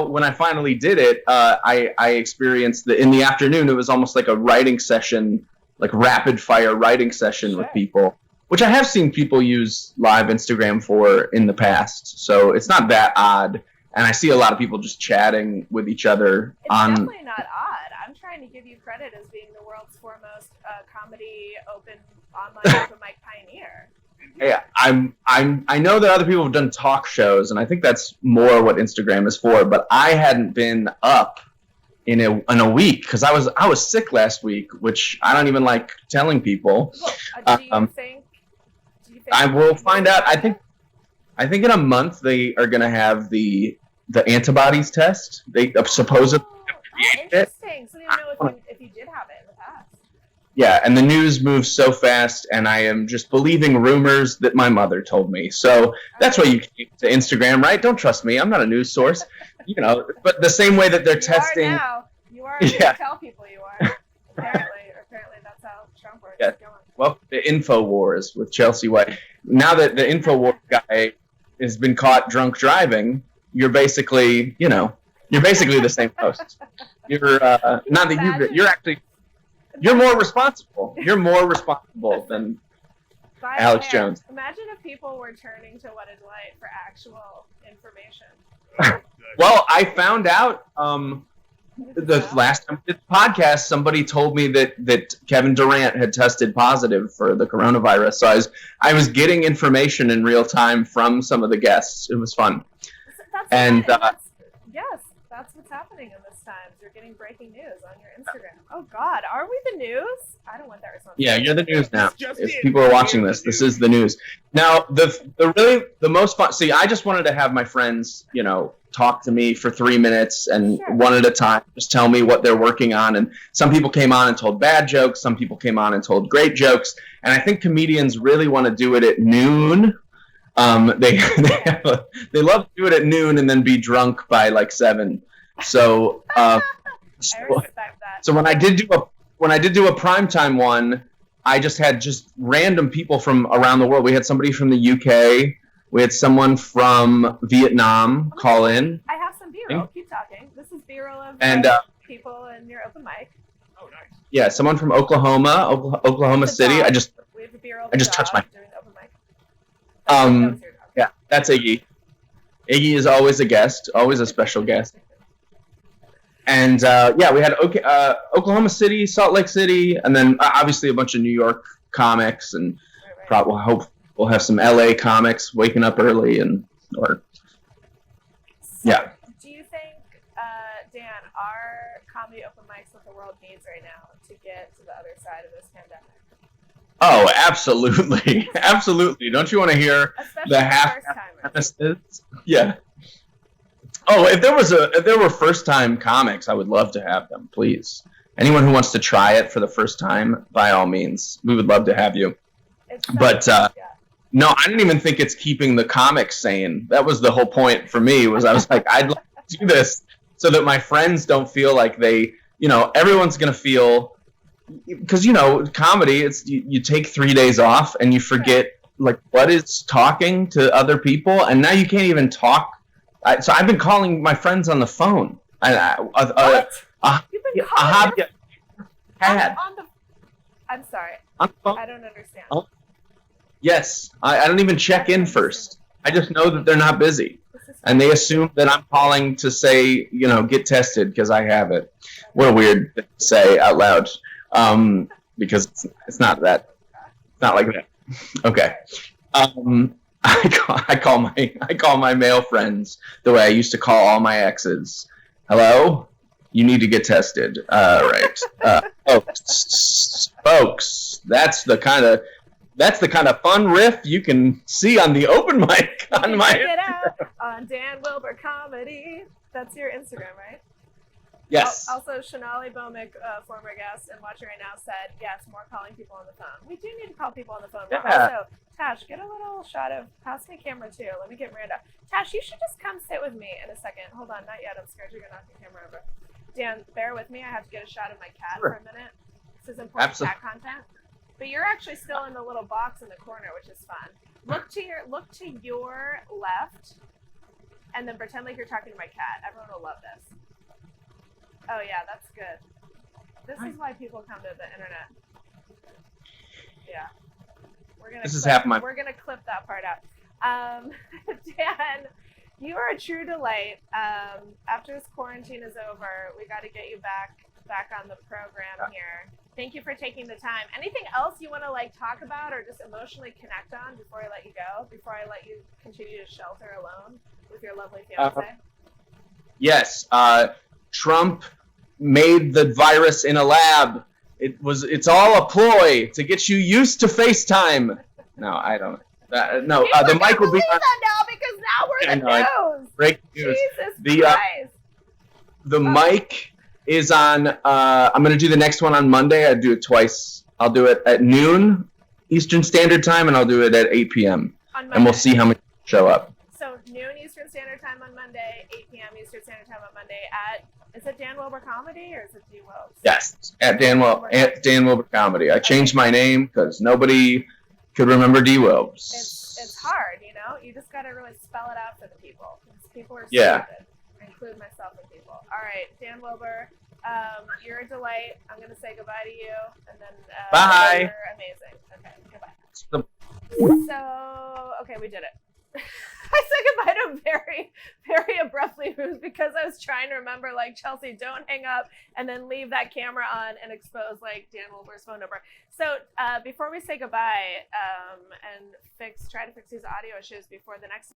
when I finally did it, I experienced in the afternoon. It was almost like a writing session, like rapid fire writing session with people, which I have seen people use live Instagram for in the past. So it's not that odd. And I see a lot of people just chatting with each other It's on. definitely not odd. I'm trying to give you credit as being the world's foremost comedy online open mic pioneer. Yeah, I know that other people have done talk shows, and I think that's more what Instagram is for. But I hadn't been up in a week because I was sick last week, which I don't even like telling people. Well, do you think I will find out. I think in a month they are going to have the antibodies test. They supposedly created it. Interesting. So you know if you did have it in the past. Yeah, and the news moves so fast, and I am just believing rumors that my mother told me. So that's why you came to Instagram, right? Don't trust me. I'm not a news source. But the same way that they're testing. Are now. You are. Yeah. You tell people you are. Apparently that's how Trump works. Yeah. Go on. Well, the Info Wars with Chelsea White. Now that the Info Wars guy has been caught drunk driving, you're basically the same host. You're not that you're actually. You're more responsible. You're more responsible than Alex Jones. Imagine if people were turning to What a Delight for actual information. Well, I found out the last time we did the podcast, somebody told me that Kevin Durant had tested positive for the coronavirus. So I was getting information in real time from some of the guests. It was fun. That's what's happening in this time. You're getting breaking news on your Instagram. Oh God, are we the news? I don't want that responsibility. Yeah, you're the news now. If people are watching this is the news. Now, the most fun. See, I just wanted to have my friends, talk to me for 3 minutes and one at a time, just tell me what they're working on. And some people came on and told bad jokes. Some people came on and told great jokes. And I think comedians really want to do it at noon. They love to do it at noon and then be drunk by like 7. So I respect that. So when I did do a primetime one, I just had random people from around the world. We had somebody from the UK. We had someone from Vietnam call in. I have some B-roll. Keep talking. This is B-roll of people in your open mic. Oh, nice. Yeah, someone from Oklahoma City. We have a B-roll. I just touched my. Doing the open mic. Yeah, that's Iggy. Iggy is always a guest, always a special guest. And we had Oklahoma City, Salt Lake City, and then obviously a bunch of New York comics, and probably hope we'll have some LA comics waking up early Do you think, Dan, are comedy open mics what the world needs right now to get to the other side of this pandemic? Oh, absolutely, absolutely. Don't you want to hear Especially the half? first-timers. Yeah. Oh, if there were first-time comics, I would love to have them. Please, anyone who wants to try it for the first time, by all means, we would love to have you. No, I didn't even think it's keeping the comics sane. That was the whole point for me. I was like, I'd like to do this so that my friends don't feel like they, everyone's gonna feel, because comedy, it's you take 3 days off and you forget like what is talking to other people, and now you can't even talk. So I've been calling my friends on the phone. What? You've been calling I'm sorry. On the phone? I don't understand. Oh. Yes, I don't even check in first. I just know that they're not busy, and they assume that I'm calling to say, get tested because I have it. What a weird thing to say out loud, because it's not that. It's not like that. Okay. I call my male friends the way I used to call all my exes. Hello, you need to get tested. Right, folks. That's the kind of fun riff you can see on the open mic on my. Check it out on Dan Wilbur Comedy. That's your Instagram, right? Yes. Also, Shonali Bomick, former guest and watching right now, said, yes, more calling people on the phone. We do need to call people on the phone. Yeah. Also, Tash, get a little shot of, pass me camera too. Let me get Miranda. Tash, you should just come sit with me in a second. Hold on, not yet. I'm scared you're going to knock the camera over. Dan, bear with me. I have to get a shot of my cat for a minute. This is important Absolutely. cat content. But you're actually still in the little box in the corner, which is fun. Look to your left, and then pretend like you're talking to my cat. Everyone will love this. Oh yeah, that's good. This is why people come to the internet. Yeah. We're gonna clip that part out. Dan, you are a true delight. After this quarantine is over, we got to get you back on the program here. Thank you for taking the time. Anything else you want to like talk about or just emotionally connect on before I let you go? Before I let you continue to shelter alone with your lovely fiance? Yes. Trump made the virus in a lab. It's all a ploy to get you used to FaceTime. No, I don't. No, the mic will be on. That now because now we're the news. Break news. Jesus Christ. The mic is on. I'm going to do the next one on Monday. I do it twice. I'll do it at noon Eastern Standard Time, and I'll do it at 8 p.m. And we'll see how many show up. So noon Eastern Standard Time on Monday, 8 p.m. Eastern Standard Time on Monday is it Dan Wilbur Comedy or is it D Wilbs? Yes, at Dan Wilbur Comedy. I changed my name because nobody could remember D Wilbs. It's hard, you know. You just got to really spell it out for the people. People are Yeah. stupid. I include myself in people. All right, Dan Wilbur, you're a delight. I'm gonna say goodbye to you, and then Bye. You're amazing. Okay, goodbye. The- So okay, we did it. I said goodbye to him very, very abruptly because I was trying to remember, like, Chelsea, don't hang up and then leave that camera on and expose, like, Dan Wilbur's phone number. So before we say goodbye and try to fix these audio issues before the next